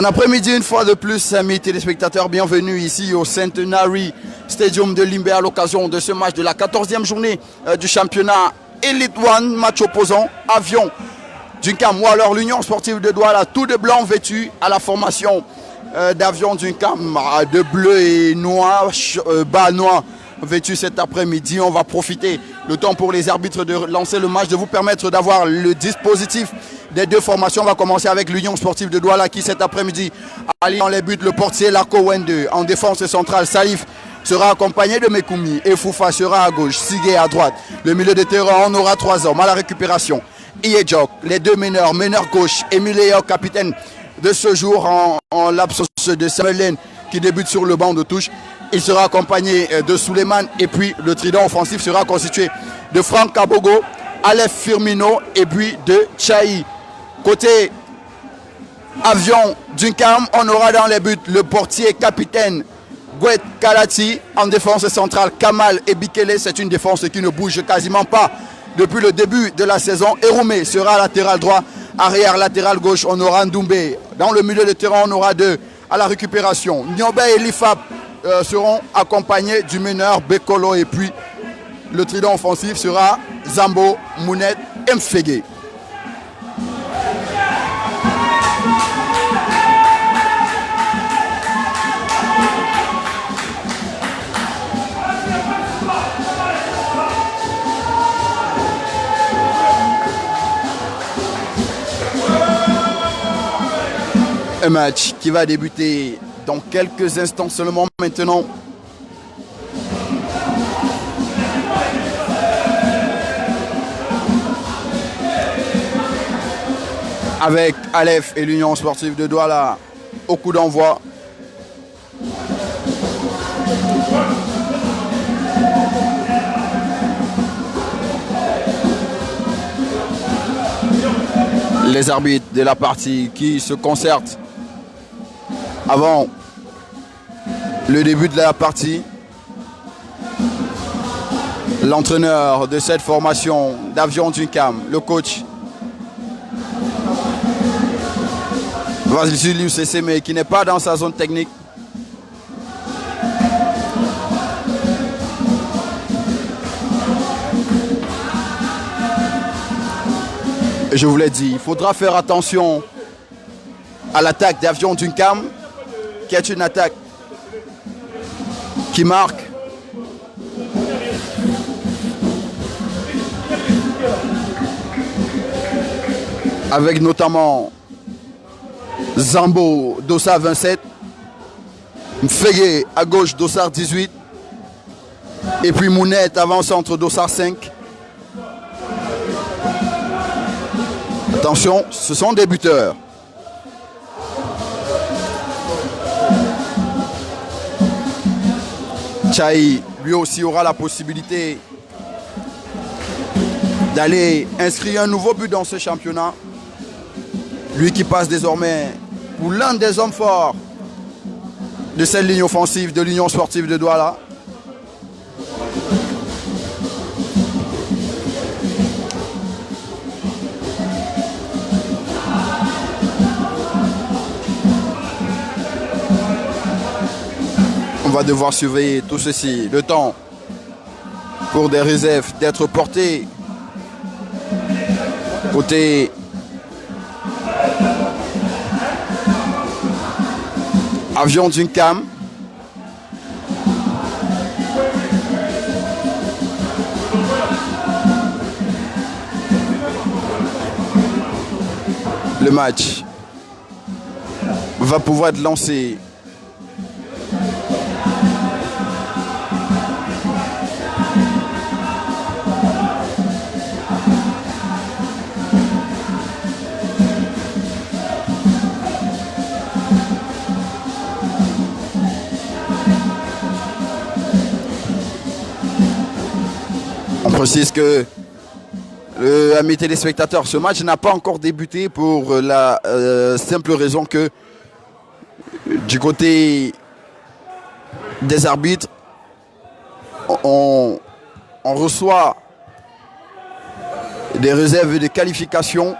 Bon après-midi une fois de plus, amis téléspectateurs, bienvenue ici au Centenary Stadium de Limbe à l'occasion de ce match de la 14e journée du championnat Elite One, match opposant Avion d'Uncam ou alors l'Union Sportive de Douala, tout de blanc vêtu à la formation d'Avion d'Uncam, de bleu et noir, bas noir vêtu cet après-midi. On va profiter le temps pour les arbitres de lancer le match, de vous permettre d'avoir le dispositif des deux formations. On va commencer avec l'Union Sportive de Douala qui cet après-midi allie dans les buts le portier Lako Wende. En défense centrale, Salif sera accompagné de Mekoumi et Foufa sera à gauche, Sigé à droite. Le milieu de terrain, on aura 3 hommes à la récupération. Iedjok, les deux meneurs gauche, Emile capitaine de ce jour en l'absence de Samuel qui débute sur le banc de touche. Il sera accompagné de Suleiman et puis le trident offensif sera constitué de Franck Kabogo, Aleph Firmino et puis de Tchaï. Côté Avion d'Uncam, on aura dans les buts le portier capitaine Gouet Kalati, en défense centrale Kamal et Bikele. C'est une défense qui ne bouge quasiment pas depuis le début de la saison. Eroumé sera latéral droit, arrière latéral gauche, on aura Ndoumbe. Dans le milieu de terrain, on aura deux à la récupération. Nyobe et Lifap seront accompagnés du meneur Bekolo et puis le trident offensif sera Zambo, Mounet et Mfege. Un match qui va débuter dans quelques instants seulement maintenant. Avec Aleph et l'Union Sportive de Douala au coup d'envoi. Les arbitres de la partie qui se concertent avant le début de la partie. L'entraîneur de cette formation d'Avion d'Uncam, le coach Vasilius Sesseme, qui n'est pas dans sa zone technique. Et je vous l'ai dit, il faudra faire attention à l'attaque d'Avion d'Uncam, qui est une attaque qui marque. Avec notamment Zambo, Dossard 27, Mfege à gauche, Dossard 18, et puis Mounet avant-centre, Dossard 5. Attention, ce sont des buteurs. Tchaï, lui aussi, aura la possibilité d'aller inscrire un nouveau but dans ce championnat. Lui qui passe désormais pour l'un des hommes forts de cette ligne offensive de l'Union Sportive de Douala. On va devoir surveiller tout ceci, le temps pour des réserves d'être portés côté Avion d'Uncam. Le match va pouvoir être lancé. On précise que, amis téléspectateurs, ce match n'a pas encore débuté pour la simple raison que du côté des arbitres, on reçoit des réserves de qualification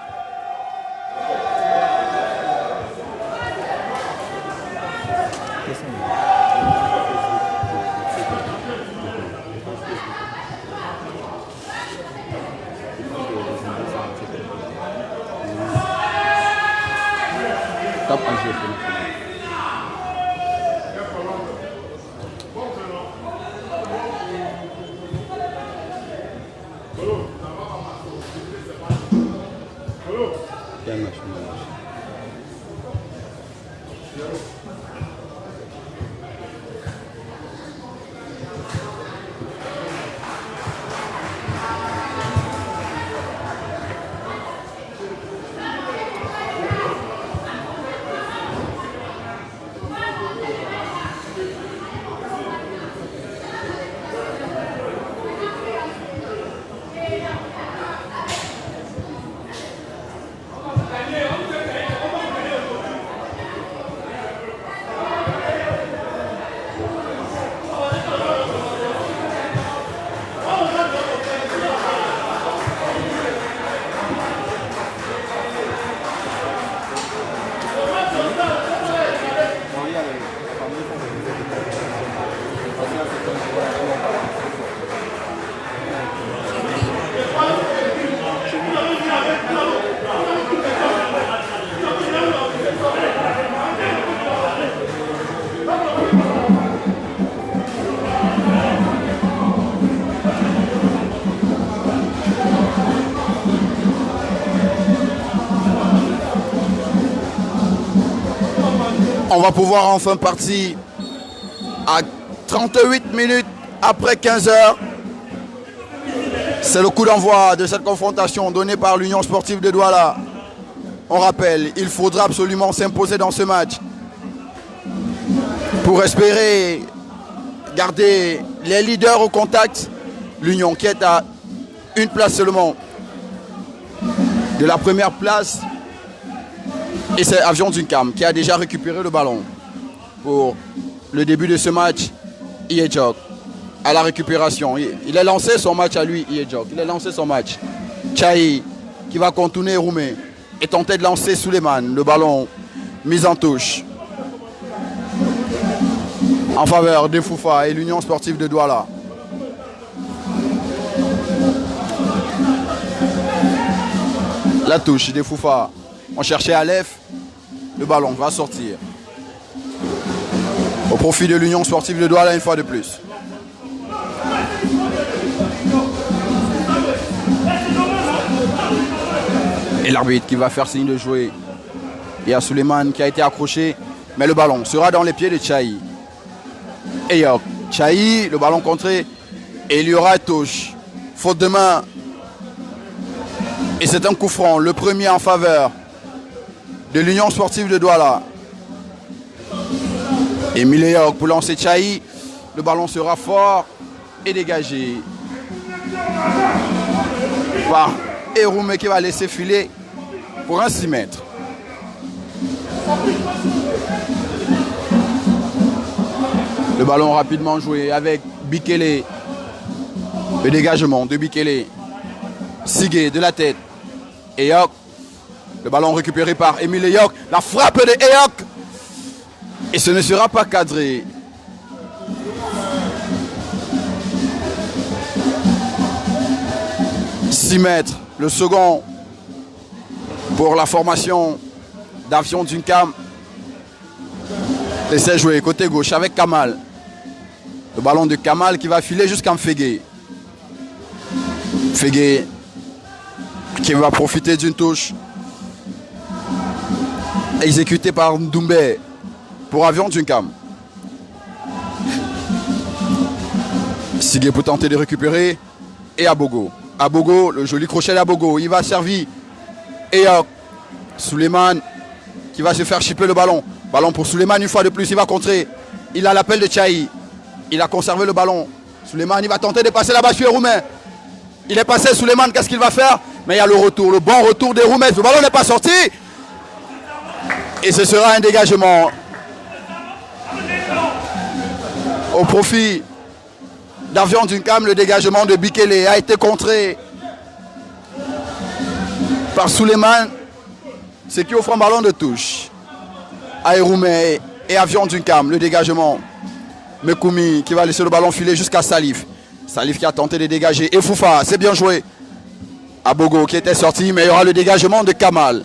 On va pouvoir enfin partir à 38 minutes après 15 heures. C'est le coup d'envoi de cette confrontation donnée par l'Union sportive de Douala. On rappelle, il faudra absolument s'imposer dans ce match pour espérer garder les leaders au contact. L'Union qui est à une place seulement de la première place. Et c'est Avion Dunkam qui a déjà récupéré le ballon pour le début de ce match. Iejok à la récupération. Il a lancé son match à lui, Iejok. Il a lancé son match. Tchaï qui va contourner Roumé et tenter de lancer Suleiman. Le ballon mis en touche en faveur de Foufa et l'Union sportive de Douala. La touche de Foufa. On cherchait Aleph. Le ballon va sortir au profit de l'Union sportive de Douala une fois de plus. Et l'arbitre qui va faire signe de jouer. Il y a Suleiman qui a été accroché. Mais le ballon sera dans les pieds de Tchaï. Et Tchaï, le ballon contré. Et il y aura touche. Faute de main. Et c'est un coup franc. Le premier en faveur de l'Union sportive de Douala. Emile Eyok pour lancer Tchaï. Le ballon sera fort et dégagé par Eroumé qui va laisser filer pour un 6 mètres. Le ballon rapidement joué avec Bikele. Le dégagement de Bikele. Sigué de la tête. Eyok. Le ballon récupéré par Emile Eyok. La frappe de Eyok. Et ce ne sera pas cadré. « 6 mètres. Le second pour la formation d'Avion Dunkam. Laissez jouer côté gauche avec Kamal. Le ballon de Kamal qui va filer jusqu'à Mfégué. Mfégué qui va profiter d'une touche exécutée par Ndoumbé pour Avion Dunkam. Sigué pour tenter de récupérer. Et Abogo. Abogo, le joli crochet d'Abogo. Il va servir. Et Suleiman qui va se faire chipper le ballon. Ballon pour Suleiman une fois de plus. Il va contrer. Il a l'appel de Tchaï. Il a conservé le ballon. Suleiman, il va tenter de passer là-bas sur Roumain. Il est passé Suleiman. Qu'est-ce qu'il va faire? Mais il y a le retour. Le bon retour des Roumains. Le ballon n'est pas sorti. Et ce sera un dégagement au profit d'Avion Dunkam. Le dégagement de Bikele a été contré par Suleiman, ce qui offre un ballon de touche à Eroumé. et Avion Dunkam. Le dégagement. Mekoumi qui va laisser le ballon filer jusqu'à Salif. Salif qui a tenté de dégager. Et Foufa, c'est bien joué. Abogo qui était sorti, mais il y aura le dégagement de Kamal.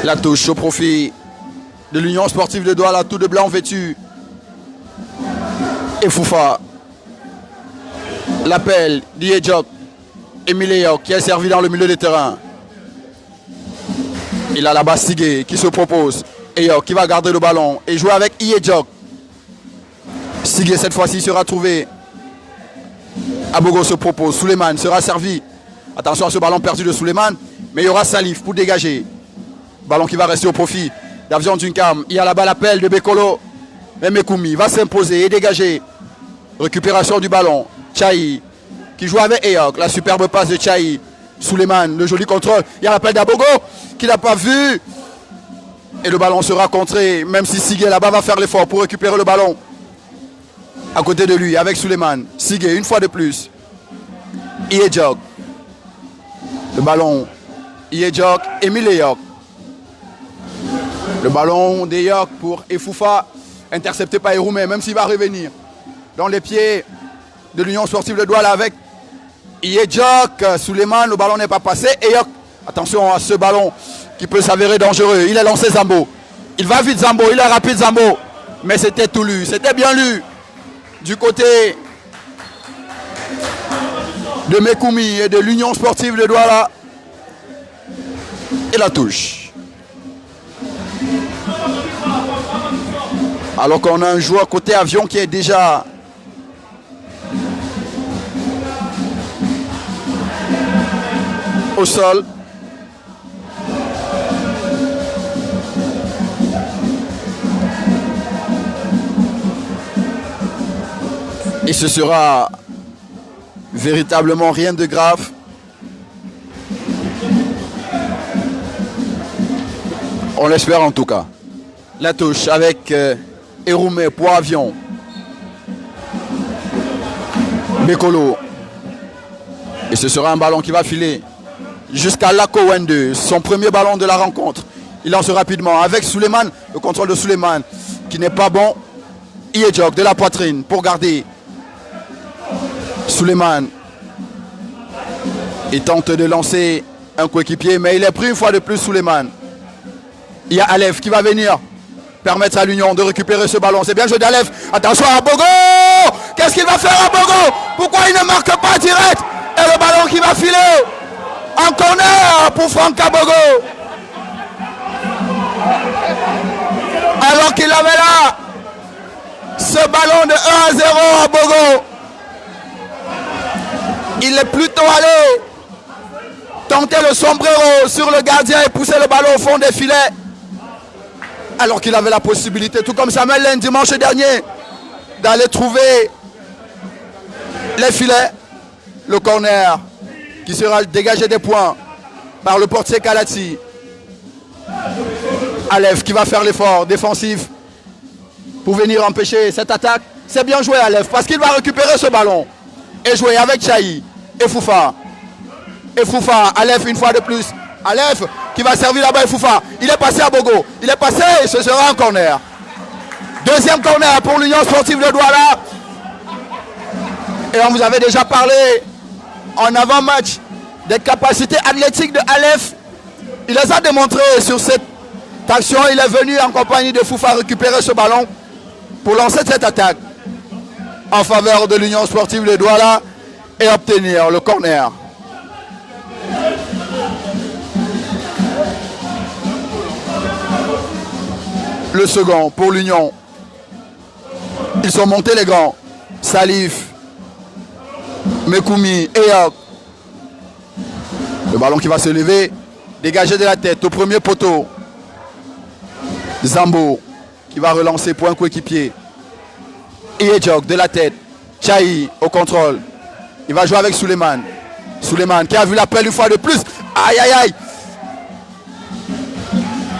La touche au profit de l'Union Sportive de Douala, tout de blanc vêtu. Et Foufa. L'appel d'Iedjok. Emileyok qui est servi dans le milieu de terrain. Il a là-bas Sigé qui se propose. Eyok qui va garder le ballon et jouer avec Iedjok. Sigé cette fois-ci sera trouvé. Abogo se propose. Souleymane sera servi. Attention à ce ballon perdu de Souleymane. Mais il y aura Salif pour dégager. Ballon qui va rester au profit d'Avion Dunkam. Il y a là-bas l'appel de Bekolo. Mais Mekoumi va s'imposer et dégager. Récupération du ballon. Tchaï qui joue avec Eyok. La superbe passe de Tchaï. Souleymane, le joli contrôle. Il y a l'appel d'Abogo qui n'a pas vu. Et le ballon sera contré. Même si Sigé là-bas va faire l'effort pour récupérer le ballon. À côté de lui avec Souleymane. Sigé une fois de plus. Iedjok. Le ballon. Iedjok. Emile Eyok. Le ballon d'Eyok pour Efoufa. Intercepté par Eroumé. Même s'il va revenir dans les pieds de l'Union Sportive de Douala avec Iedjok. Souleymane. Le ballon n'est pas passé. Eyok. Attention à ce ballon qui peut s'avérer dangereux. Il a lancé Zambo. Il va vite Zambo. Il est rapide Zambo. Mais c'était tout lu. C'était bien lu. Du côté de Mekoumi et de l'Union Sportive de Douala. Et la touche. Alors qu'on a un joueur côté Avion qui est déjà au sol. Et ce sera véritablement rien de grave. On l'espère en tout cas. La touche avec Eroumé pour Avion. Bekolo. Et ce sera un ballon qui va filer jusqu'à Lako Wende. Son premier ballon de la rencontre. Il lance rapidement avec Souleymane. Le contrôle de Souleymane qui n'est pas bon. Iedjok de la poitrine pour garder. Souleymane. Il tente de lancer un coéquipier, mais il est pris une fois de plus Souleymane. Il y a Alef qui va venir permettre à l'Union de récupérer ce ballon. C'est bien joué d'Alef. Attention à Abogo. Qu'est-ce qu'il va faire Abogo? Pourquoi il ne marque pas direct? Et le ballon qui va filer en corner pour Franck Abogo. Alors qu'il avait là ce ballon de 1-0 à Abogo. Il est plutôt allé tenter le sombrero sur le gardien et pousser le ballon au fond des filets. Alors qu'il avait la possibilité, tout comme Samuel Lane dimanche dernier, d'aller trouver les filets. Le corner qui sera dégagé des points par le portier Kalati. Alef qui va faire l'effort défensif pour venir empêcher cette attaque. C'est bien joué Alef parce qu'il va récupérer ce ballon et jouer avec Tchaï. Et Foufa. Et Foufa, Alef une fois de plus. Alef qui va servir là-bas et Foufa. Il est passé à Bogo. Il est passé et ce sera un corner. Deuxième corner pour l'Union Sportive de Douala. Et on vous avait déjà parlé en avant-match des capacités athlétiques de Alef. Il les a démontrées sur cette action. Il est venu en compagnie de Foufa récupérer ce ballon pour lancer cette attaque en faveur de l'Union Sportive de Douala et obtenir le corner. Le second pour l'Union. Ils sont montés les grands. Salif, Mekoumi, Eyok. Le ballon qui va se lever, dégagé de la tête au premier poteau. Zambo qui va relancer pour un coéquipier. Iedjok de la tête. Tchaï au contrôle. Il va jouer avec Souleymane. Souleymane qui a vu l'appel une fois de plus. Aïe aïe aïe.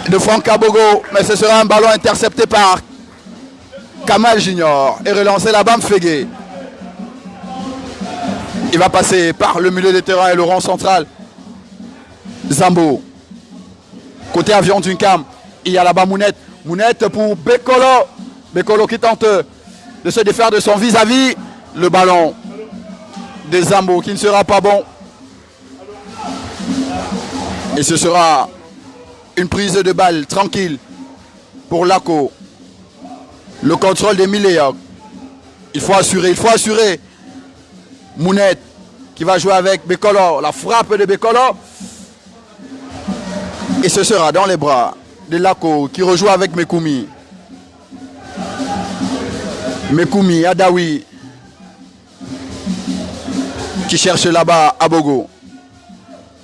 De Franck Abogo. Mais ce sera un ballon intercepté par Kamal Junior. Et relancé la Bam Fégué. Il va passer par le milieu de terrain et le rond central. Zambo. Côté avion d'une cam, il y a là-bas Mounette. Mounette pour Bekolo. Bekolo qui tente de se défaire de son vis-à-vis. Le ballon de Zambo qui ne sera pas bon. Et ce sera une prise de balle tranquille pour Lako. Le contrôle d'Emile Eyok. Il faut assurer. Mounette qui va jouer avec Bekolo. La frappe de Bekolo. Et ce sera dans les bras de Lako qui rejoue avec Mekoumi. Mekoumi, Adawi. Qui cherche là-bas Abogo.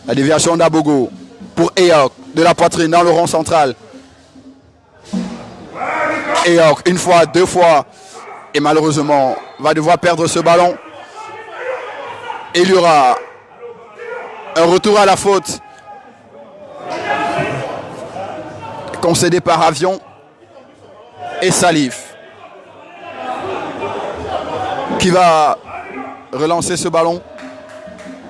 La déviation d'Abogo pour Eyok. De la poitrine dans le rond central. Eyok, une fois, deux fois. Et malheureusement, va devoir perdre ce ballon. Et il y aura un retour à la faute. Concédé par Avion et Salif. Qui va relancer ce ballon.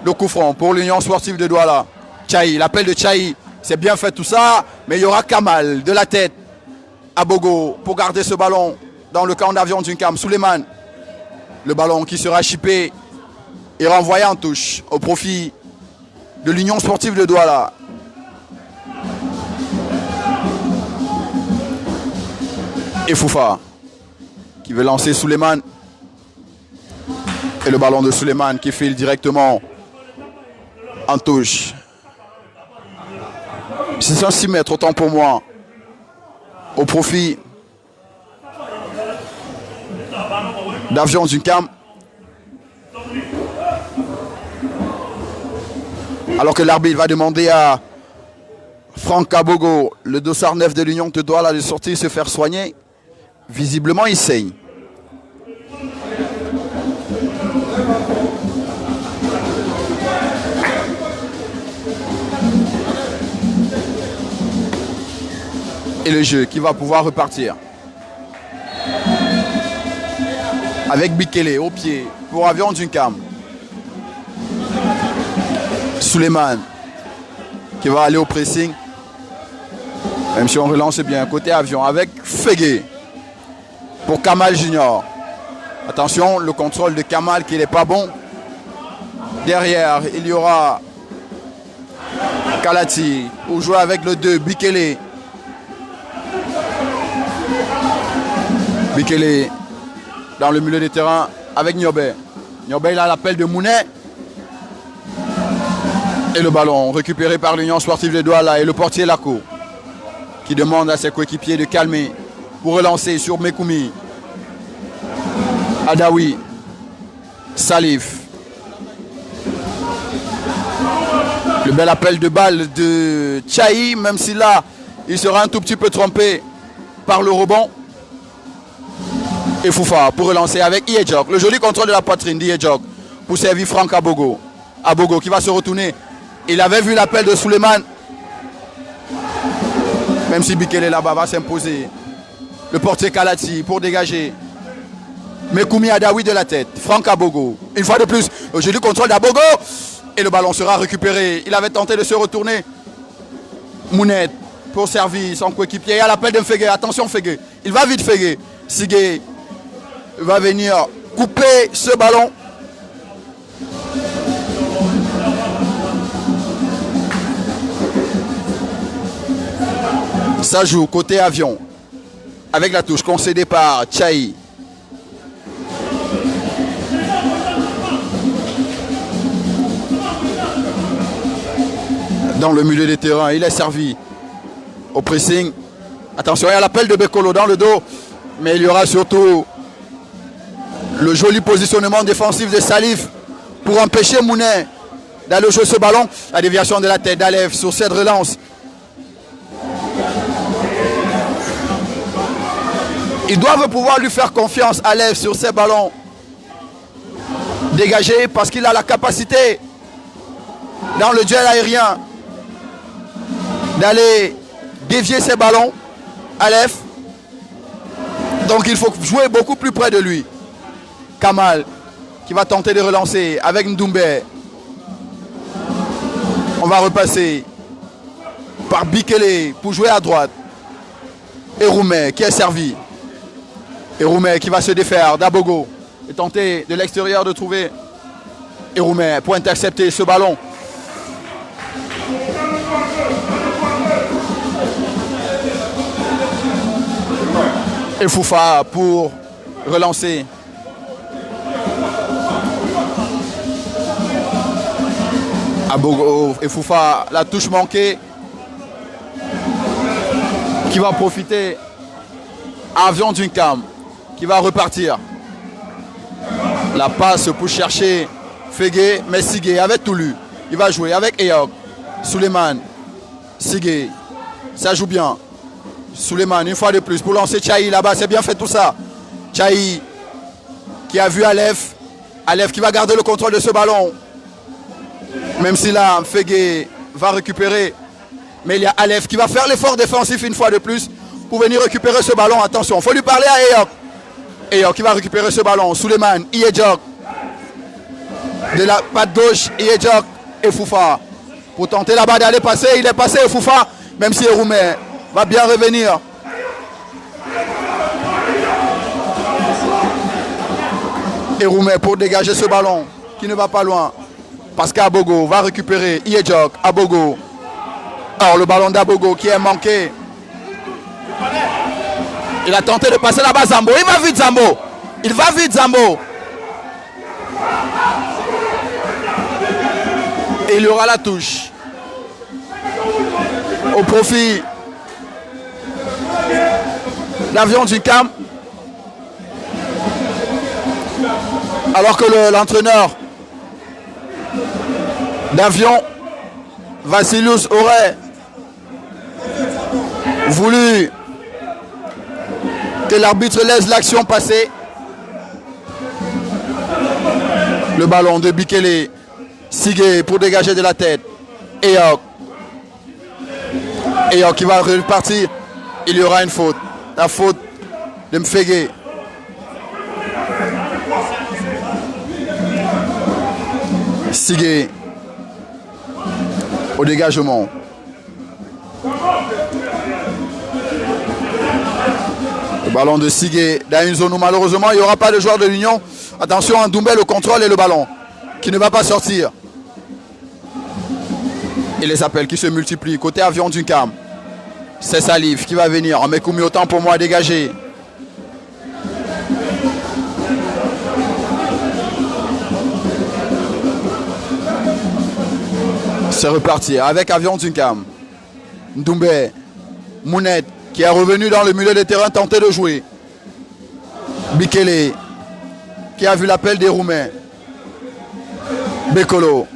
Le coup franc pour l'Union sportive de Douala. Tchaï, l'appel de Tchaï. C'est bien fait tout ça. Mais il y aura Kamal de la tête. Abogo pour garder ce ballon dans le camp d'Avion d'une cam. Souleymane. Le ballon qui sera chippé et renvoyé en touche au profit de l'Union sportive de Douala. Et Foufa qui veut lancer Souleymane. Et le ballon de Souleymane qui file directement en touche. C'est un 6 mètres autant pour moi. Au profit d'Avion d'une cam. Alors que l'arbitre va demander à Franck Abogo, le dossard 9 de l'Union de Douala, de sortir se faire soigner. Visiblement, il saigne. Et le jeu qui va pouvoir repartir. Avec Bikele au pied pour Avion d'une cam. Souleymane qui va aller au pressing. Même si on relance bien côté Avion avec Fégué pour Kamal Junior. Attention, le contrôle de Kamal qui n'est pas bon. Derrière, il y aura Kalati pour jouer avec le 2, Bikele. Bikele dans le milieu des terrains avec Nyobe. Nyobe, il a l'appel de Mounet. Et le ballon récupéré par l'Union sportive de Douala et le portier Lako qui demande à ses coéquipiers de calmer pour relancer sur Mekoumi. Adawi. Salif. Le bel appel de balle de Tchaï, même si là, il sera un tout petit peu trompé par le rebond. Et Foufa pour relancer avec Iedjok. Le joli contrôle de la poitrine d'Iedjok pour servir Franck Abogo. Abogo qui va se retourner. Il avait vu l'appel de Souleymane. Même si Bikele là-bas va s'imposer. Le portier Kalati pour dégager. Mekoumi Adawi de la tête. Franck Abogo. Une fois de plus, le joli contrôle d'Abogo. Et le ballon sera récupéré. Il avait tenté de se retourner. Mounette pour servir son coéquipier. Il y a l'appel de Fégué. Attention Fégué. Il va vite Fégué. Sigé va venir couper ce ballon. Ça joue côté Avion. Avec la touche concédée par Tchaï. Dans le milieu des terrains, il est servi au pressing. Attention, il y a l'appel de Bekolo dans le dos. Mais il y aura surtout le joli positionnement défensif de Salif pour empêcher Mounet d'aller jouer ce ballon. La déviation de la tête d'Alef sur cette relance. Ils doivent pouvoir lui faire confiance, Alef, sur ces ballons dégagés parce qu'il a la capacité dans le duel aérien d'aller dévier ces ballons. Alef. Donc il faut jouer beaucoup plus près de lui. Kamal qui va tenter de relancer avec Ndoumbe. On va repasser par Bikele pour jouer à droite. Eroume qui est servi. Eroume qui va se défaire d'Abogo et tenter de l'extérieur de trouver Eroume pour intercepter ce ballon. Et Foufa pour relancer. Abogo et Foufa, la touche manquée. Qui va profiter. Avion d'une cam. Qui va repartir. La passe pour chercher Fégué, mais Sigé avec Toulu. Il va jouer avec Eyok. Suleiman. Sigé. Ça joue bien. Suleiman, une fois de plus, pour lancer Tchaï là-bas. C'est bien fait tout ça. Tchaï qui a vu Aleph. Aleph qui va garder le contrôle de ce ballon. Même si là, Fégué va récupérer. Mais il y a Aleph qui va faire l'effort défensif une fois de plus pour venir récupérer ce ballon. Attention, il faut lui parler à Eyok. Eyok qui va récupérer ce ballon. Suleiman, Iedjok. De la patte gauche, Iedjok et Foufa. Pour tenter là-bas d'aller passer. Il est passé et Foufa, même si Eroume va bien revenir. Eroume pour dégager ce ballon qui ne va pas loin. Parce qu'Abogo va récupérer Iedjok, Abogo. Or le ballon d'Abogo qui est manqué. Il a tenté de passer là-bas Zambo. Il va vite Zambo. Il va vite Zambo. Et il y aura la touche. Au profit d'Avion du Cam. Alors que l'entraîneur d'Avion, Vassilius, aurait voulu que l'arbitre laisse l'action passer. Le ballon de Bikele. Sigé pour dégager de la tête. Eyok. Eyok qui va repartir. Il y aura une faute. La faute de Mfégué. Sigé. Au dégagement. Le ballon de Sigé dans une zone où malheureusement il n'y aura pas de joueur de l'Union. Attention, Ndoumbé, le contrôle et le ballon qui ne va pas sortir. Et les appels qui se multiplient. Côté Avion du Cam. C'est Salif qui va venir. Mekoumi, autant pour moi dégager. C'est reparti avec Avion du Cam. Ndoumbé. Mounet qui est revenu dans le milieu de terrain tenter de jouer. Bikele qui a vu l'appel des Roumains. Bekolo.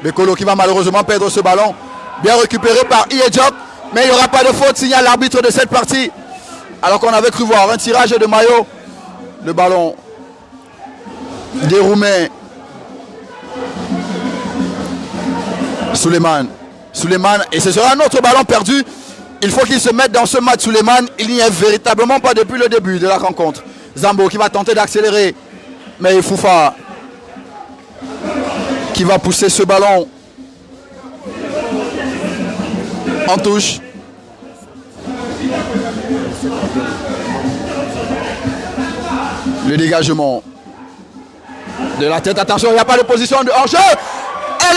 Bekolo qui va malheureusement perdre ce ballon. Bien récupéré par Iedjok. Mais il n'y aura pas de faute, signale l'arbitre de cette partie. Alors qu'on avait cru voir un tirage de maillot. Le ballon des Roumains. Suleiman. Suleiman. Et ce sera un autre ballon perdu. Il faut qu'il se mette dans ce match, Suleiman. Il n'y est véritablement pas depuis le début de la rencontre. Zambo qui va tenter d'accélérer. Mais Foufa qui va pousser ce ballon en touche. Le dégagement de la tête. Attention, il n'y a pas de position de hors-jeu. Et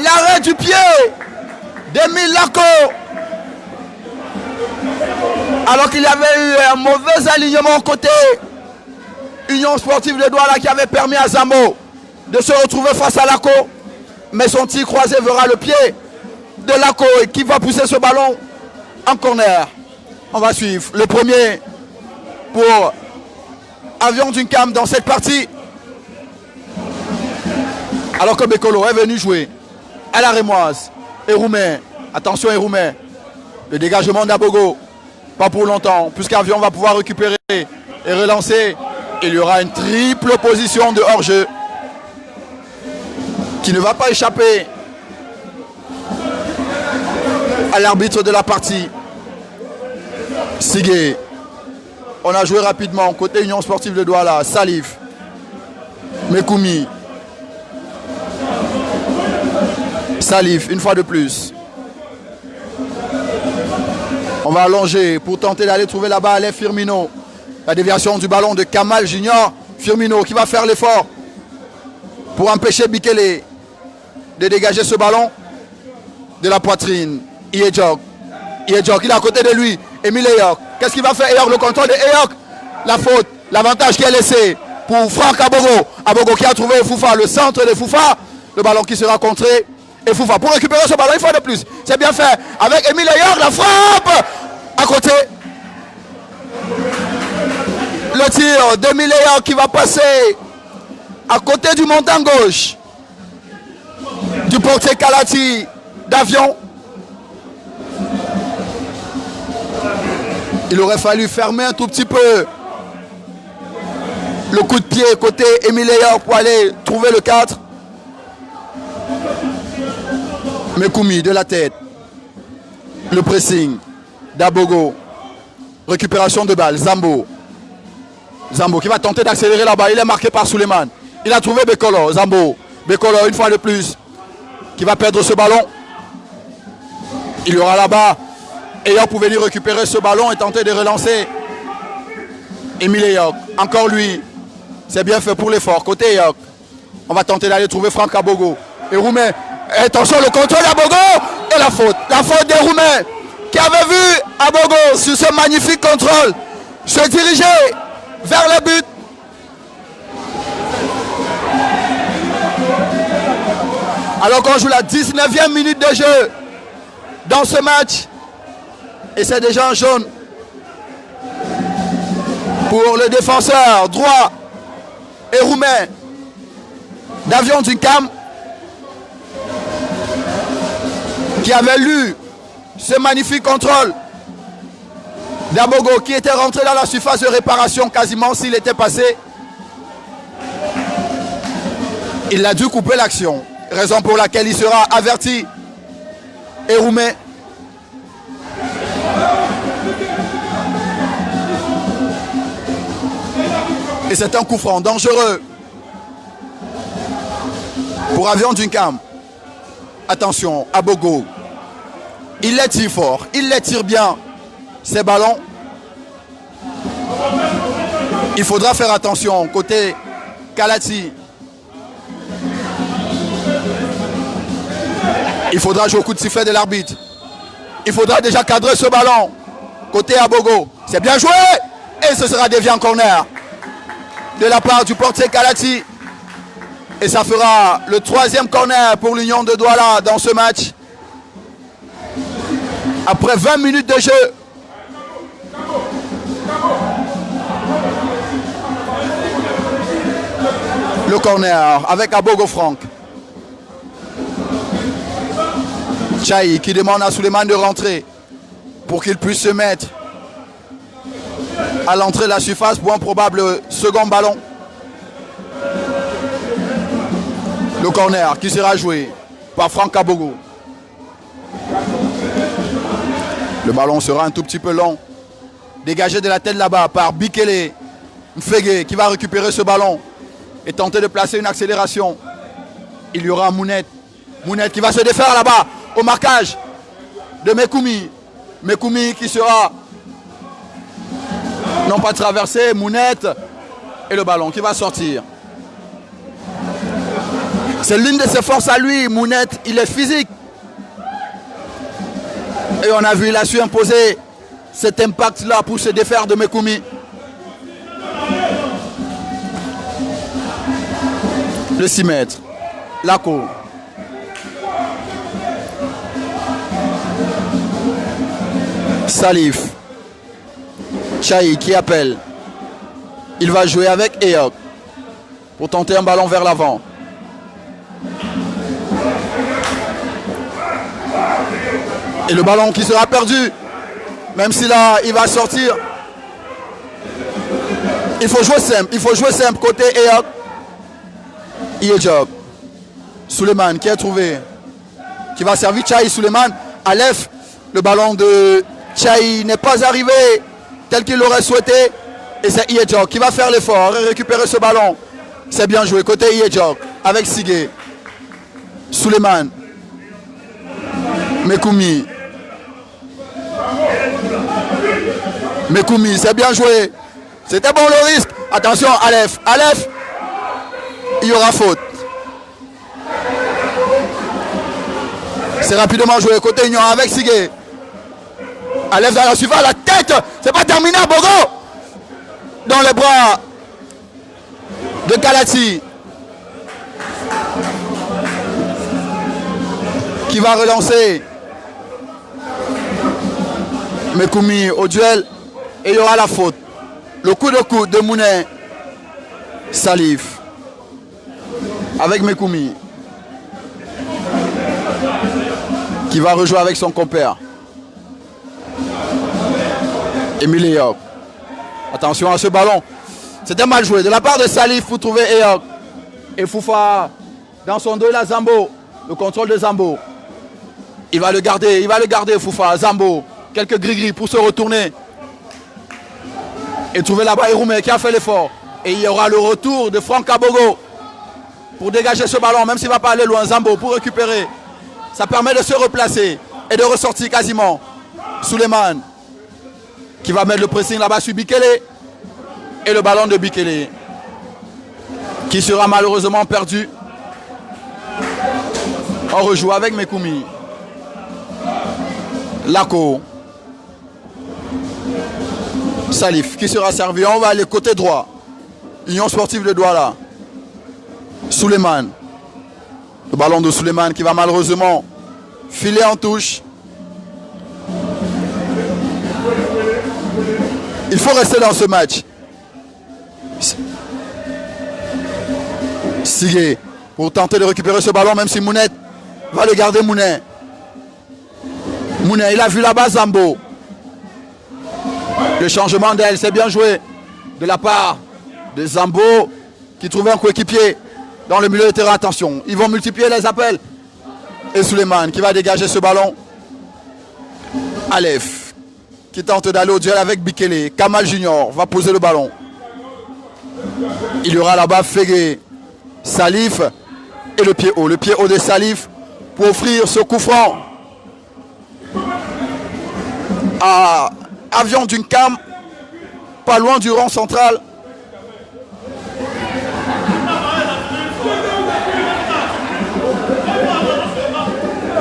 l'arrêt du pied d'Emile Lako. Alors qu'il y avait eu un mauvais alignement côté Union Sportive de Douala qui avait permis à Zambo de se retrouver face à Lako. Mais son tir croisé verra le pied de Lako et qui va pousser ce ballon en corner. On va suivre le premier pour Avion d'une Cam dans cette partie. Alors que Bekolo est venu jouer à la Rémoise. Eroume. Attention Eroume. Le dégagement d'Abogo. Pas pour longtemps, puisqu'Avion va pouvoir récupérer et relancer. Il y aura une triple position de hors-jeu qui ne va pas échapper à l'arbitre de la partie. Sigé. On a joué rapidement côté Union Sportive de Douala. Salif. Mekoumi. Salif, une fois de plus. On va allonger pour tenter d'aller trouver là-bas les Firmino. La déviation du ballon de Kamal Junior. Firmino qui va faire l'effort pour empêcher Bikele de dégager ce ballon de la poitrine. Iejok, il est à côté de lui. Emile Eyok. Qu'est-ce qu'il va faire Eyok? Le contrôle de Eyok. La faute, l'avantage qui est laissé pour Franck Abogo. Abogo qui a trouvé Foufa, le centre de Foufa. Le ballon qui sera contré. Et Foufa pour récupérer ce ballon, il faut de plus. C'est bien fait. Avec Emile Eyok, la frappe à côté. Le tir d'Emile Eyok qui va passer à côté du montant gauche du portier Kalati d'Avion. Il aurait fallu fermer un tout petit peu le coup de pied côté Emile Eyok pour aller trouver le 4. Mekoumi de la tête. Le pressing d'Abogo. Récupération de balle. Zambo. Zambo qui va tenter d'accélérer là-bas. Il est marqué par Suleiman. Il a trouvé Bekolo. Zambo. Bekolo une fois de plus. Qui va perdre ce ballon. Il y aura là-bas. Eyok pouvait venir récupérer ce ballon et tenter de relancer Emile Eyok. Encore lui. C'est bien fait pour l'effort. Côté Eyok. On va tenter d'aller trouver Franck Abogo. Et Roumain. Attention, le contrôle d'Abogo. Et la faute. La faute des Roumains. Qui avait vu Abogo sur ce magnifique contrôle se diriger vers le but. Alors qu'on joue la 19e minute de jeu dans ce match. Et c'est déjà un jaune pour le défenseur droit et roumain d'Avion Duncam qui avait lu ce magnifique contrôle d'Abogo qui était rentré dans la surface de réparation quasiment s'il était passé. Il a dû couper l'action, raison pour laquelle il sera averti et roumain. Et c'est un coup franc dangereux pour Avion Duncam. Attention, Abogo. Il les tire fort, il les tire bien, ces ballons. Il faudra faire attention côté Kalati. Il faudra jouer au coup de sifflet de l'arbitre. Il faudra déjà cadrer ce ballon côté Abogo. C'est bien joué et ce sera dévié en corner de la part du portier Kalati. Et ça fera le 3e corner pour l'Union de Douala dans ce match. Après 20 minutes de jeu. Le corner avec Abogo Franck. Tchaï qui demande à Suleiman de rentrer pour qu'il puisse se mettre à l'entrée de la surface pour un probable second ballon. Le corner qui sera joué par Franck Abogo. Le ballon sera un tout petit peu long. Dégagé de la tête là-bas par Bikele Mfege qui va récupérer ce ballon et tenter de placer une accélération. Il y aura Mounet. Mounet qui va se défaire là-bas au marquage de Mekoumi. Mekoumi qui sera non pas traversé. Mounet et le ballon qui va sortir. C'est l'une de ses forces à lui. Mounet, il est physique. Et on a vu, il a su imposer cet impact-là pour se défaire de Mekoumi. Le 6 mètres. Lako. Salif. Tchaï qui appelle. Il va jouer avec Eyok pour tenter un ballon vers l'avant. Et le ballon qui sera perdu. Même si là, il va sortir. Il faut jouer simple. Il faut jouer simple côté Eyok. Iejok. Suleiman qui est trouvé. Qui va servir Tchaï. Suleiman. Aleph. Le ballon de Tchaï n'est pas arrivé tel qu'il l'aurait souhaité. Et c'est Iejok qui va faire l'effort et récupérer ce ballon. C'est bien joué côté Iejok. Avec Sigé. Suleiman. Mekoumi. Mekoumi, c'est bien joué. C'était bon le risque. Attention, Aleph. Aleph, il y aura faute. C'est rapidement joué. Côté Union avec Sigé. Aleph dans la suivante, la tête. C'est pas terminé, Bogo. Dans les bras de Kalati. Qui va relancer. Mekoumi au duel. Et il y aura la faute. Le coup de coude de Mounet. Salif. Avec Mekoumi. Qui va rejouer avec son compère. Emile Eyok. Attention à ce ballon. C'était mal joué. De la part de Salif, vous trouvez Eyok. Et Foufa dans son dos, là, Zambo. Le contrôle de Zambo. Il va le garder, Foufa. Zambo. Quelques gris-gris pour se retourner. Et trouver là-bas Eroumé qui a fait l'effort. Et il y aura le retour de Franck Abogo pour dégager ce ballon, même s'il ne va pas aller loin. Zambo pour récupérer. Ça permet de se replacer et de ressortir quasiment. Souleymane qui va mettre le pressing là-bas sur Bikele. Et le ballon de Bikele qui sera malheureusement perdu. On rejoue avec Mekoumi. Lako. Salif qui sera servi. On va aller côté droit. Union sportive de Douala. Souleymane. Le ballon de Souleymane qui va malheureusement filer en touche. Il faut rester dans ce match. Sigé pour tenter de récupérer ce ballon, même si Mounet va le garder. Mounet, il a vu là-bas Zambo. Le changement d'aile, c'est bien joué de la part de Zambo qui trouvait un coéquipier dans le milieu de terrain. Attention, ils vont multiplier les appels. Et Souleymane qui va dégager ce ballon. Aleph qui tente d'aller au duel avec Bikele. Kamal Junior va poser le ballon. Il y aura là-bas Fégué, Salif et le pied haut. Le pied haut de Salif pour offrir ce coup franc à Avion d'une Cam, pas loin du rond central.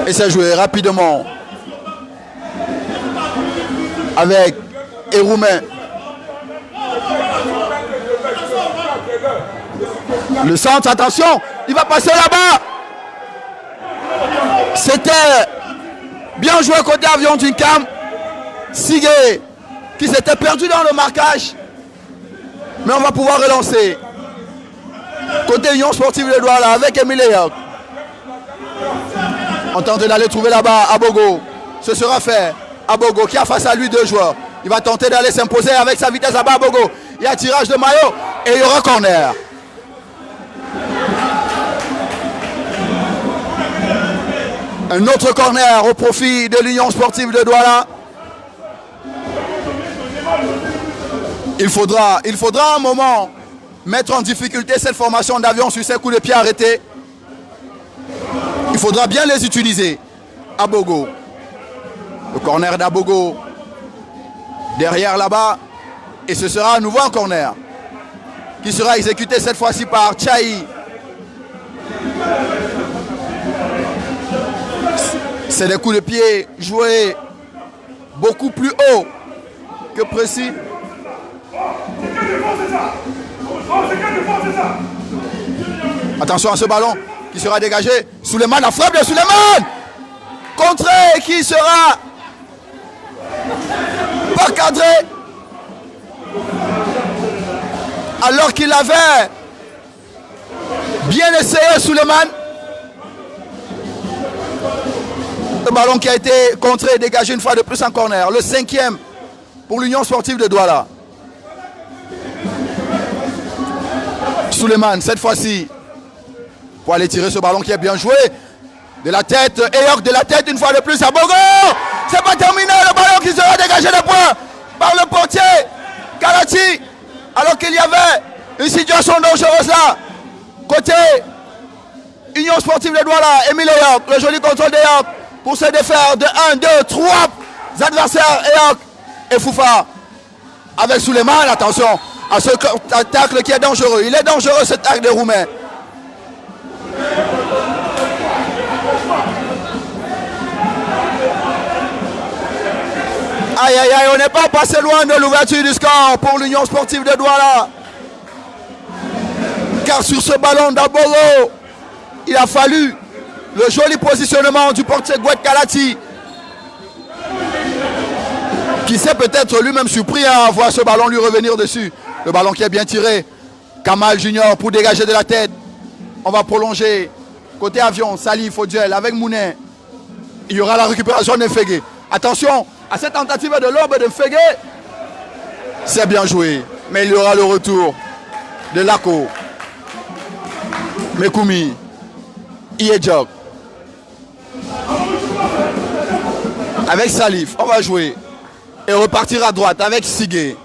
Et ça joué rapidement avec Eroumé. Le centre, attention, il va passer là-bas. C'était bien joué côté Avion d'une Cam. Sigé qui s'était perdu dans le marquage. Mais on va pouvoir relancer. Côté Union sportive de Douala avec Emile Eyok. On tente d'aller trouver là-bas Abogo. Ce sera fait. Abogo qui a face à lui deux joueurs. Il va tenter d'aller s'imposer avec sa vitesse là-bas. Abogo. Il y a tirage de maillot et il y aura corner. Un autre corner au profit de l'Union sportive de Douala. Il faudra un moment mettre en difficulté cette formation d'Avion sur ses coups de pied arrêtés. Il faudra bien les utiliser. Abogo. Le corner d'Abogo. Derrière là-bas. Et ce sera à nouveau un corner. Qui sera exécuté cette fois-ci par Tchaï. C'est des coups de pied joués beaucoup plus haut que précis. Attention à ce ballon qui sera dégagé. Souleymane, la frappe de Souleymane. Contré qui sera pas cadré. Alors qu'il avait bien essayé Souleymane. Le ballon qui a été contré et dégagé une fois de plus en corner. Le 5e pour l'Union sportive de Douala. Souleymane, cette fois-ci, pour aller tirer ce ballon qui est bien joué. De la tête, Eyok de la tête une fois de plus à Bogo. C'est pas terminé, le ballon qui sera dégagé de points par le portier Kalati. Alors qu'il y avait une situation dangereuse là. Côté Union sportive de Douala, Emile Eyok, le joli contrôle d'Eyok pour se défaire de 1, 2, 3 adversaires Eyok et Foufa. avec Souleymane. Attention à ce tacle qui est dangereux. Il est dangereux ce tacle des Roumains. Aïe aïe aïe, on n'est pas passé loin de l'ouverture du score pour l'Union sportive de Douala. Car sur ce ballon d'Abogo, il a fallu le joli positionnement du portier Gouet Kalati, qui s'est peut-être lui-même surpris à voir ce ballon lui revenir dessus. Le ballon qui est bien tiré. Kamal Junior pour dégager de la tête. On va prolonger. Côté avion, Salif au duel avec Mounet. Il y aura la récupération de Mfege. Attention à cette tentative de lobe de Mfege. C'est bien joué. Mais il y aura le retour de Lako. Mekoumi. Iedjok. Avec Salif, on va jouer. Et repartir à droite avec Sigé.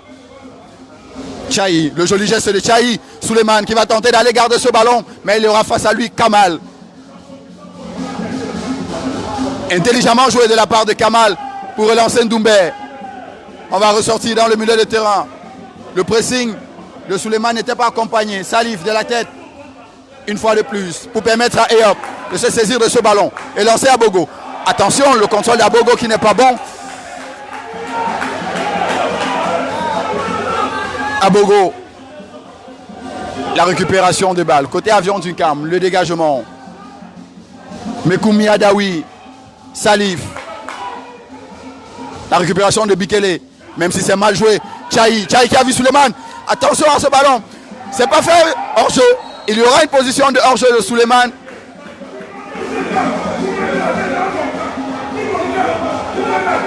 Tchaï, le joli geste de Tchaï. Souleymane qui va tenter d'aller garder ce ballon. Mais il y aura face à lui Kamal. Intelligemment joué de la part de Kamal pour relancer Ndoumbé. On va ressortir dans le milieu de terrain. Le pressing de Souleymane n'était pas accompagné. Salif de la tête. Une fois de plus. Pour permettre à Eyop de se saisir de ce ballon. Et lancer à Bogo. Attention, le contrôle d'Abogo qui n'est pas bon. Abogo. La récupération des balles. Côté avion du Cam, le dégagement. Mekoumi Adawi. Salif. La récupération de Bikele. Même si c'est mal joué. Tchaï qui a vu Souleymane. Attention à ce ballon. C'est pas fait hors-jeu. Il y aura une position de hors-jeu de Souleymane.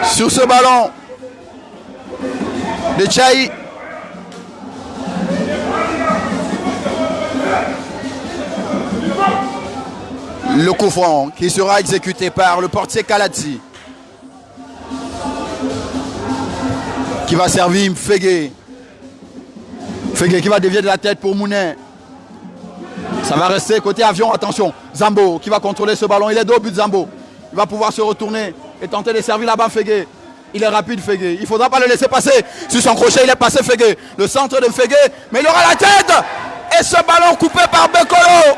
Sur ce ballon de Tchaï. Le coup franc qui sera exécuté par le portier Kalati. Qui va servir Mfege. Mfege qui va dévier de la tête pour Mounet. Ça va rester côté avion, attention. Zambo qui va contrôler ce ballon. Il est dos au but Zambo. Il va pouvoir se retourner et tenter de servir là-bas Mfege. Il est rapide Mfege. Il ne faudra pas le laisser passer. Sur son crochet, il est passé Mfege. Le centre de Mfege. Mais il aura la tête. Et ce ballon coupé par Bekolo.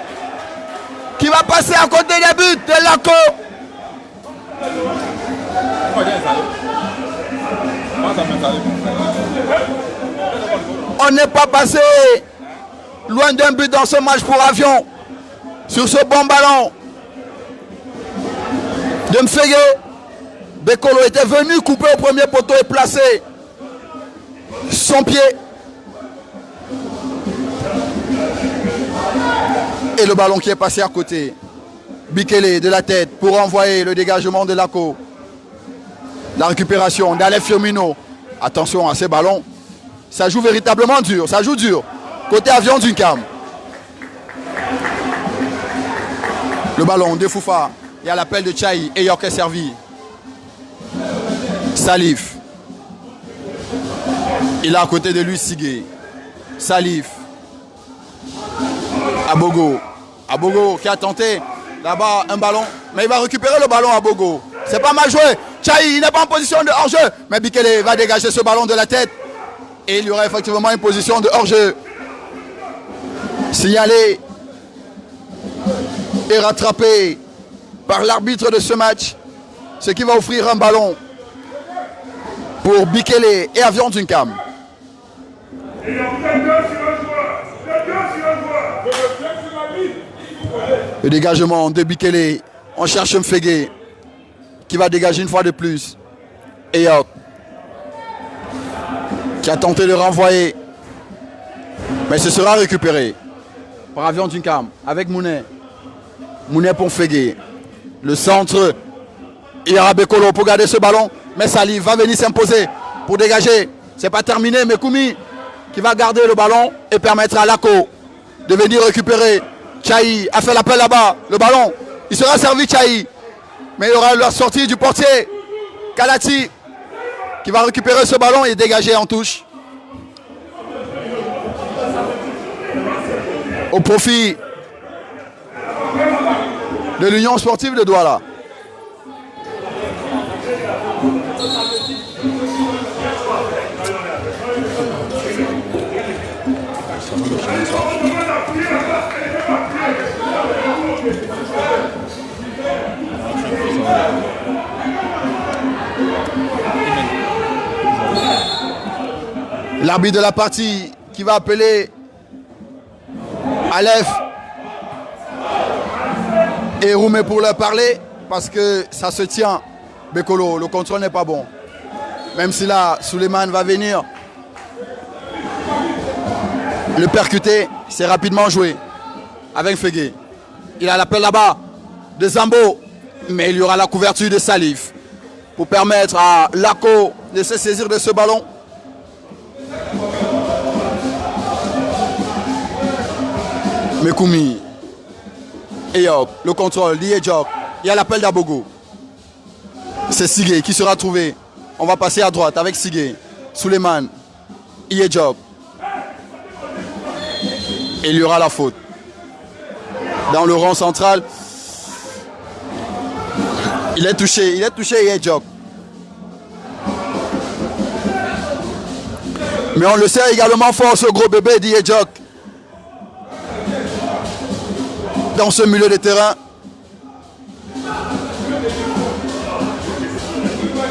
Qui va passer à côté des buts de Lako. On n'est pas passé loin d'un but dans ce match pour avion. Sur ce bon ballon de Mfege. Bekolo était venu couper au premier poteau et placer son pied. Et le ballon qui est passé à côté. Bikele de la tête pour envoyer le dégagement de Lako. La récupération d'Alef Firmino. Attention à ces ballons. Ça joue véritablement dur. Ça joue dur. Côté avion du Cam. Le ballon de Foufa. Il y a l'appel de Tchaï. Et York est servi. Salif. Il a à côté de lui Sigé. Salif. Abogo. Abogo qui a tenté là-bas un ballon. Mais il va récupérer le ballon à Abogo. C'est pas mal joué. Tchaï, il n'est pas en position de hors-jeu. Mais Bikele va dégager ce ballon de la tête. Et il y aura effectivement une position de hors-jeu. Signalé et rattrapé par l'arbitre de ce match. Ce qui va offrir un ballon pour Bikele et Avion Dunkam. Le dégagement de Bikele. On cherche Mfege qui va dégager une fois de plus. Et qui a tenté de renvoyer. Mais ce sera récupéré par Avion Dunkam avec Mounet. Mounet pour Mfege. Le centre. Il y aura Bekolo pour garder ce ballon. Mais Salif va venir s'imposer pour dégager. C'est pas terminé. Mais Koumi qui va garder le ballon et permettre à Lako de venir récupérer. Tchaï a fait l'appel là-bas. Le ballon. Il sera servi Tchaï. Mais il y aura la sortie du portier Kalati qui va récupérer ce ballon et dégager en touche. Au profit de l'Union sportive de Douala. L'arbitre de la partie qui va appeler Aleph et Roumé pour leur parler parce que ça se tient. Bekolo, le contrôle n'est pas bon. Même si là, Souleymane va venir le percuter, c'est rapidement joué avec Fegué. Il a l'appel là-bas de Zambo, mais il y aura la couverture de Salif pour permettre à Lako de se saisir de ce ballon. Mekoumi, Eyop, le contrôle, Liedjok, il y a l'appel d'Abogo. C'est Sigé qui sera trouvé. On va passer à droite avec Sigé, Souleymane, Liedjok. Et il y aura la faute. Dans le rond central, il est touché Liedjok. Mais on le sait également fort, ce gros bébé d'Liedjok. Dans ce milieu de terrain,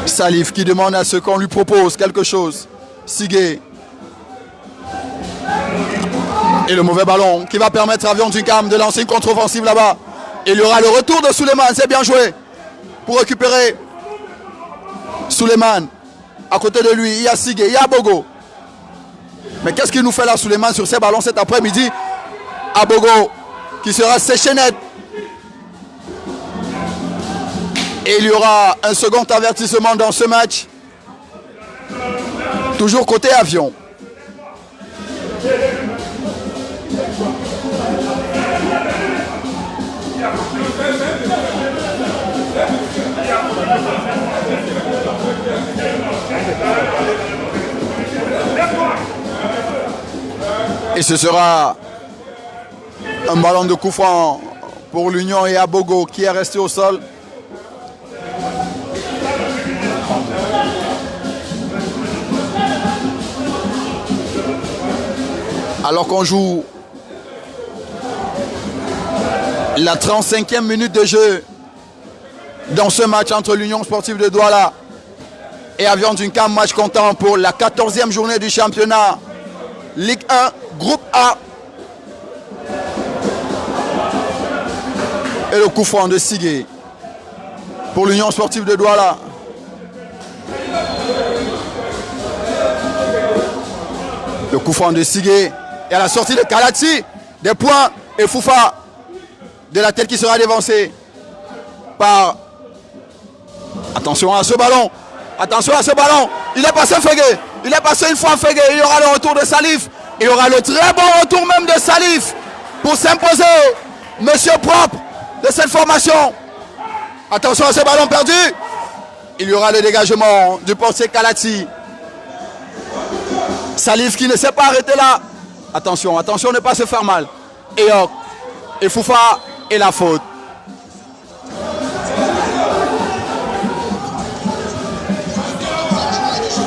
Salif qui demande à ce qu'on lui propose quelque chose. Sigé. Et le mauvais ballon qui va permettre à Avion Dunkam de lancer une contre-offensive là-bas. Il y aura le retour de Souleymane, c'est bien joué. Pour récupérer Souleymane. À côté de lui, il y a Sigé, il y a Abogo. Mais qu'est-ce qu'il nous fait là, Souleymane, sur ces ballons cet après-midi? Abogo qui sera séché net. Et il y aura un second avertissement dans ce match. Toujours côté Avion. Et ce sera un ballon de coup franc pour l'Union et Abogo qui est resté au sol. Alors qu'on joue la 35e minute de jeu dans ce match entre l'Union sportive de Douala et Avion Dunkam, match comptant pour la 14e journée du championnat Ligue 1, groupe A. Et le coup franc de Sigé pour l'Union sportive de Douala. Le coup franc de Sigé. Et à la sortie de Kalati, des points et Foufa de la tête qui sera dévancée par... Attention à ce ballon. Attention à ce ballon. Il est passé Fegué. Il est passé une fois Fegué. Il y aura le retour de Salif. Il y aura le très bon retour même de Salif pour s'imposer. Monsieur propre de cette formation. Attention à ce ballon perdu. Il y aura le dégagement du portier Kalati. Salif qui ne s'est pas arrêté là. Attention, attention, ne pas se faire mal. Eyok et Foufa et la faute.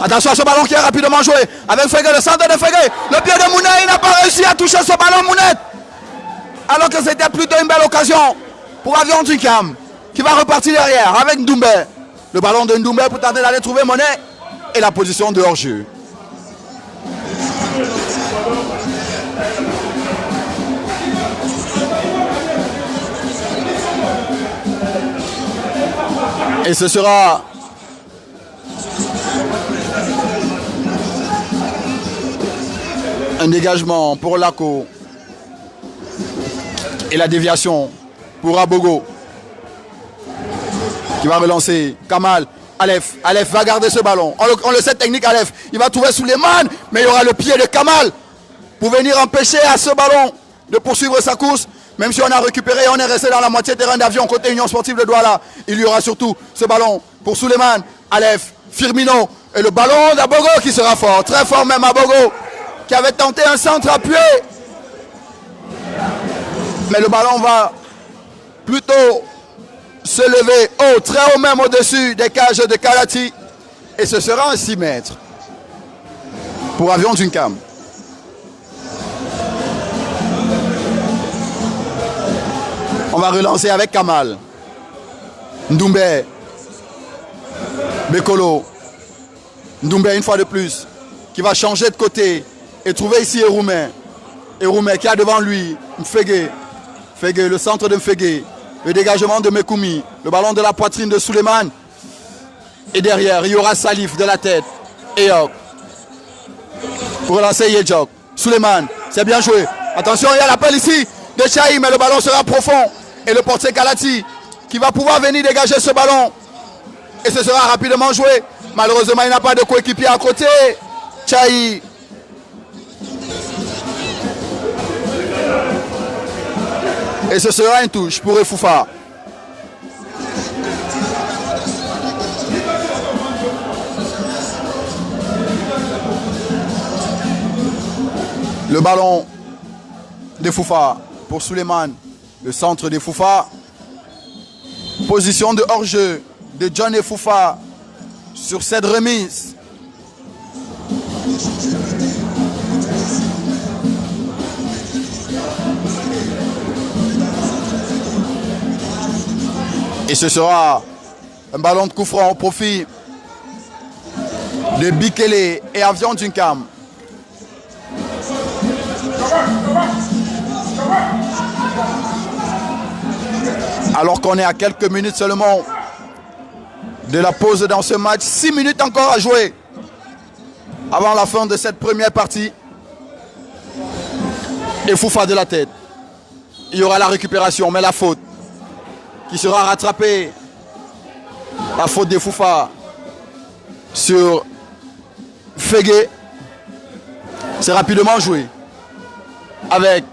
Attention à ce ballon qui est rapidement joué avec Fegué, le centre de Fegué. Le pied de Mounet, il n'a pas réussi à toucher ce ballon, Mounet. Alors que c'était plutôt une belle occasion pour Avion Dunkam qui va repartir derrière avec Ndoumbe. Le ballon de Ndoumbe pour tenter d'aller trouver Monet et la position de hors-jeu. Et ce sera un dégagement pour Lako. Et la déviation pour Abogo. Qui va relancer Kamal. Aleph va garder ce ballon. On le sait technique Aleph. Il va trouver Souleymane. Mais il y aura le pied de Kamal pour venir empêcher à ce ballon de poursuivre sa course. Même si on a récupéré, on est resté dans la moitié terrain d'Avion côté Union sportive de Douala. Il y aura surtout ce ballon pour Souleymane, Aleph, Firmino. Et le ballon d'Abogo qui sera fort. Très fort même Abogo. Qui avait tenté un centre appuyé. Mais le ballon va plutôt se lever haut, très haut même au-dessus des cages de Kalati. Et ce sera un 6 mètres pour Avion Dunkam. On va relancer avec Kamal. Ndoumbe. Bekolo. Ndoumbe une fois de plus. Qui va changer de côté. Et trouver ici Eroumé. Eroumé qui a devant lui Mfege. Mfege, le centre de Mfege. Le dégagement de Mekoumi. Le ballon de la poitrine de Souleymane. Et derrière, il y aura Salif de la tête. Eyok. Pour relancer Yedjok. Souleymane, c'est bien joué. Attention, il y a l'appel ici de Chahi, mais le ballon sera profond. Et le portier Kalati qui va pouvoir venir dégager ce ballon. Et ce sera rapidement joué. Malheureusement, il n'a pas de coéquipier à côté. Chahi. Et ce sera une touche pour Efoufa. Le ballon de Foufa pour Souleymane. Le centre de Foufa. Position de hors-jeu de John et Foufa sur cette remise. Et ce sera un ballon de coup franc au profit de Bikele et Avion Dunkam. Alors qu'on est à quelques minutes seulement de la pause dans ce match. 6 minutes encore à jouer avant la fin de cette première partie. Et Foufa de la tête. Il y aura la récupération, mais la faute qui sera rattrapée. La faute de Foufa sur Fege. C'est rapidement joué. Avec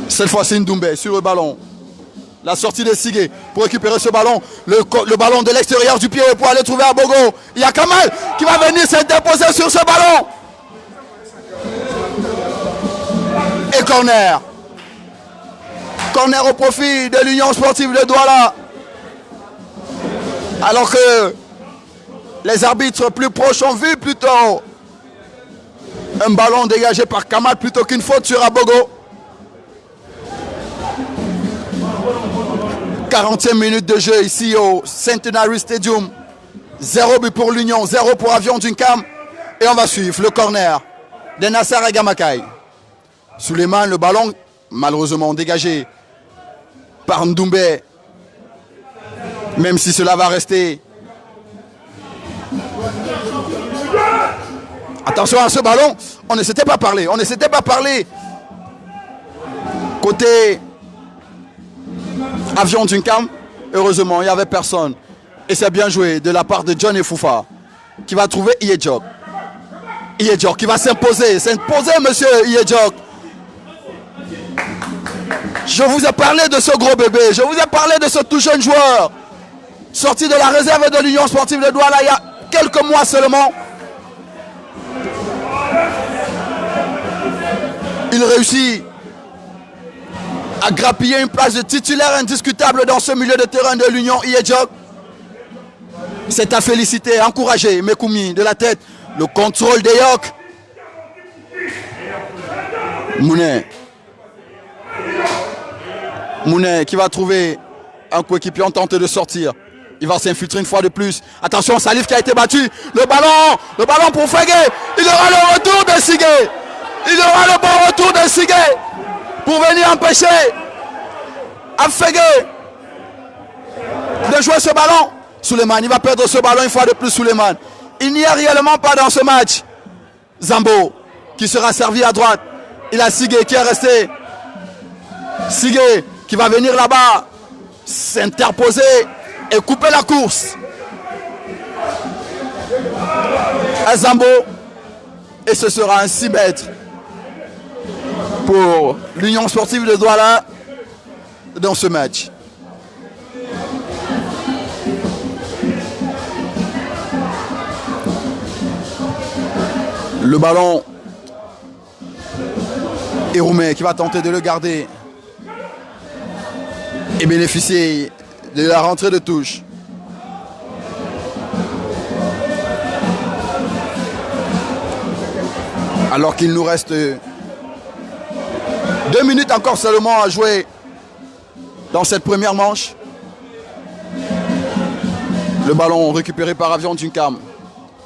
cette fois-ci Ndoumbe sur le ballon. La sortie de Sigue pour récupérer ce ballon. Le ballon de l'extérieur du pied pour aller trouver Abogo. Il y a Kamal qui va venir s'interposer sur ce ballon. Et corner. Corner au profit de l'Union sportive de Douala. Alors que les arbitres plus proches ont vu plutôt un ballon dégagé par Kamal plutôt qu'une faute sur Abogo. 40e minute de jeu ici au Centenary Stadium. 0 but pour l'Union, 0 pour Avion Dunkam. Et on va suivre le corner de Nassar Agamakai. Souleymane, le ballon malheureusement dégagé par Ndoumbe. Même si cela va rester. Attention à ce ballon, on ne s'était pas parlé, Côté Avion Dunkam, heureusement, il n'y avait personne. Et c'est bien joué de la part de John et Foufa, qui va trouver Yedjok. Yedjok qui va s'imposer, monsieur Yedjok. Je vous ai parlé de ce gros bébé, je vous ai parlé de ce tout jeune joueur, sorti de la réserve de l'Union sportive de Douala il y a quelques mois seulement. Il réussit à grappiller une place de titulaire indiscutable dans ce milieu de terrain de l'Union Yedjok. C'est à féliciter, à encourager Mekoumi de la tête. Le contrôle d'Eyok. Mounet qui va trouver un coéquipier en tente de sortir. Il va s'infiltrer une fois de plus. Attention, Salif qui a été battu. Le ballon pour Fege. Il aura le retour de Sigue. Il aura le bon retour de Sigue pour venir empêcher Fege de jouer ce ballon. Souleymane, il va perdre ce ballon une fois de plus. Souleymane. Il n'y a réellement pas dans ce match. Zambo qui sera servi à droite. Il a Sigue qui est resté. Sigue qui va venir là-bas s'interposer et couper la course. À Zambo. Et ce sera un 6 mètres pour l'Union sportive de Douala dans ce match. Le ballon. Eroumé qui va tenter de le garder et bénéficier de la rentrée de touche. Alors qu'il nous reste 2 minutes encore seulement à jouer dans cette première manche. Le ballon récupéré par Avion Dunkam.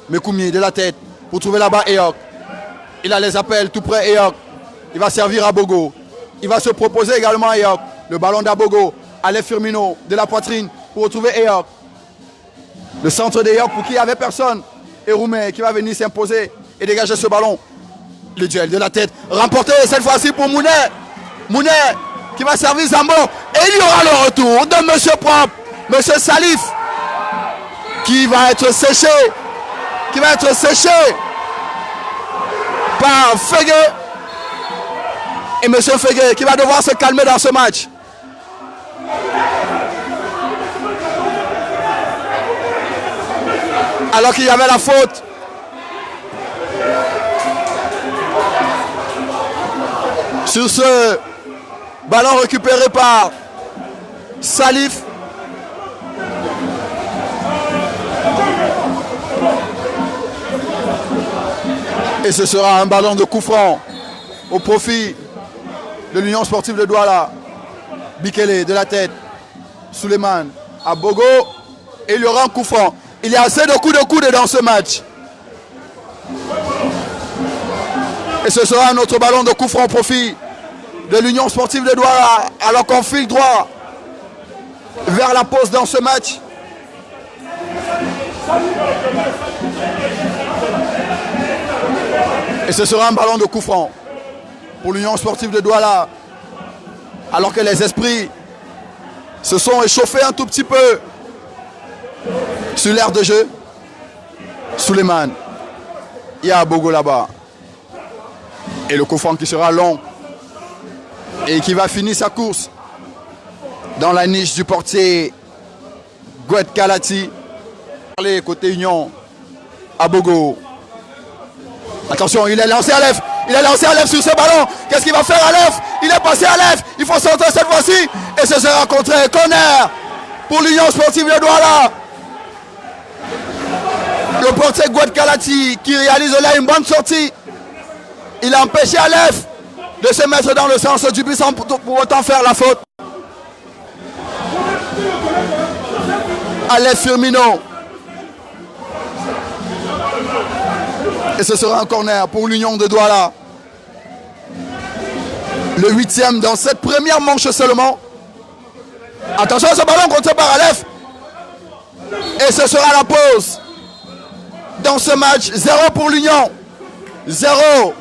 Mekoumi de la tête pour trouver là-bas Eyok. Il a les appels tout près Eyok. Il va servir à Bogo. Il va se proposer également Eyok. Le ballon d'Abogo. Allez Firmino de la poitrine pour retrouver Eyok. Le centre d'Eyok pour qui il n'y avait personne. Et Roumain qui va venir s'imposer et dégager ce ballon. Le duel de la tête remporté cette fois-ci pour Mounet. Mounet qui va servir Zambo. Et il y aura le retour de Monsieur Propre, Monsieur Salif, qui va être séché. Qui va être séché par Fegue. Et Monsieur Fegue qui va devoir se calmer dans ce match. Alors qu'il y avait la faute. Sur ce ballon récupéré par Salif. Et ce sera un ballon de coup franc au profit de l'Union sportive de Douala. Bikele de la tête. Suleiman à Bogo. Et il y aura un coup franc. Il y a assez de coups de coude dans ce match. Et ce sera un autre ballon de coup franc au profit de l'Union sportive de Douala. Alors qu'on file droit vers la pause dans ce match. Et ce sera un ballon de coup franc pour l'Union sportive de Douala. Alors que les esprits se sont échauffés un tout petit peu sur l'aire de jeu. Suleiman. Il y a Bogo là-bas. Et le coup franc qui sera long. Et qui va finir sa course dans la niche du portier Gouet Kalati. Côté Union à Bogo. Attention, il est lancé à l'EF. Il est lancé à l'EF sur ce ballon. Qu'est-ce qu'il va faire à l'EF? Il est passé à l'EF. Il faut sortir cette fois-ci. Et ce sera contré. Corner pour l'Union sportive de Douala. Le portier Gouet Kalati qui réalise là une bonne sortie. Il a empêché à l'EF de se mettre dans le sens du but sans pour autant faire la faute. Aleph Firmino. Et ce sera un corner pour l'Union de Douala. Le 8e dans cette première manche seulement. Attention à ce ballon contre par Aleph. Et ce sera la pause. Dans ce match, 0 pour l'Union. 0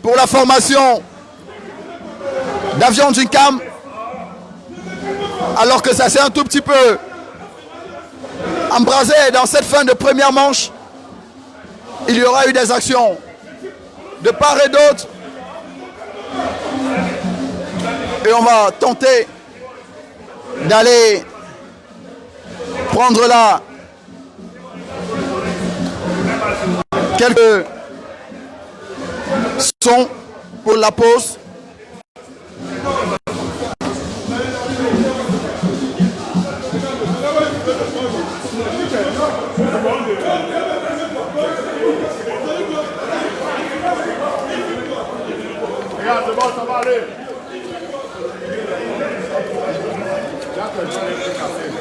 pour la formation d'Avion Dunkam. Alors que ça s'est un tout petit peu embrasé dans cette fin de première manche. Il y aura eu des actions de part et d'autre. Et on va tenter d'aller prendre là quelques sons pour la pause. Regarde, c'est bon, ça va aller.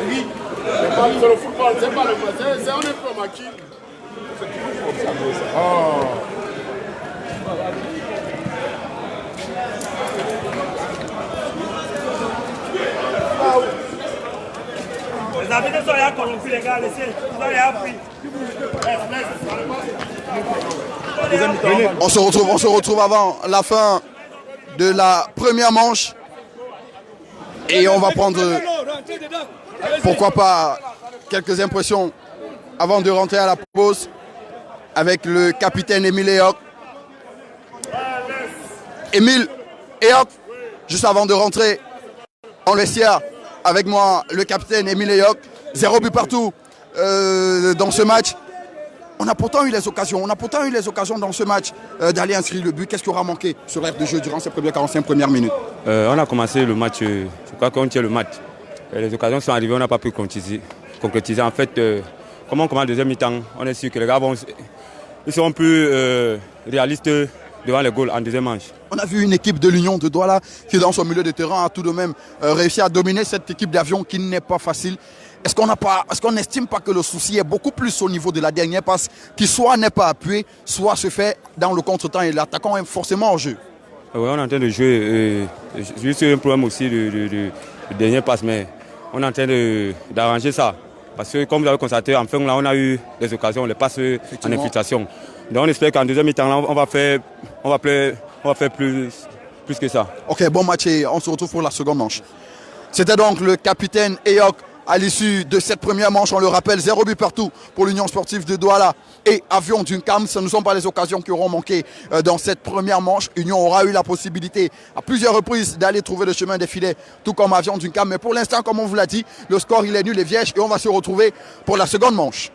Oui, c'est pas sur le football, c'est pas le football, c'est un peu maquille. Oh. Les habitants sont là corrompus, les gars, laissez, vous avez appris. On se retrouve avant la fin de la première manche. Et on va prendre, pourquoi pas, quelques impressions avant de rentrer à la pause avec le capitaine Émile Eyok. Émile Eyok, juste avant de rentrer en vestiaire avec moi, le capitaine Émile Eyok. 0 but partout dans ce match. On a pourtant eu les occasions, dans ce match d'aller inscrire le but. Qu'est-ce qui aura manqué sur l'aire de jeu durant ces premières 45 premières minutes? On a commencé le match, je crois qu'on tient le match. Les occasions sont arrivées, on n'a pas pu concrétiser. En fait, comme on commence le deuxième mi-temps, on est sûr que les gars ils seront plus réalistes devant les goals en deuxième manche. On a vu une équipe de l'Union de Douala qui, dans son milieu de terrain, a tout de même réussi à dominer cette équipe d'Avion qui n'est pas facile. Est-ce qu'on n'estime pas que le souci est beaucoup plus au niveau de la dernière passe qui soit n'est pas appuyé, soit se fait dans le contre-temps et l'attaquant est forcément en jeu? Oui, on est en train de jouer. Juste un problème aussi de dernière passe, mais on est en train d'arranger ça. Parce que comme vous avez constaté, en fin là, on a eu des occasions, les passes en infiltration. Donc on espère qu'en deuxième mi-temps, là, on va faire plus que ça. Ok, bon match et on se retrouve pour la seconde manche. C'était donc le capitaine Eyok à l'issue de cette première manche. On le rappelle, 0 but partout pour l'Union sportive de Douala et Avion d'Uncam. Ce ne sont pas les occasions qui auront manqué dans cette première manche. Union aura eu la possibilité à plusieurs reprises d'aller trouver le chemin des filets, tout comme Avion d'Uncam. Mais pour l'instant, comme on vous l'a dit, le score il est nul et vierge et on va se retrouver pour la seconde manche.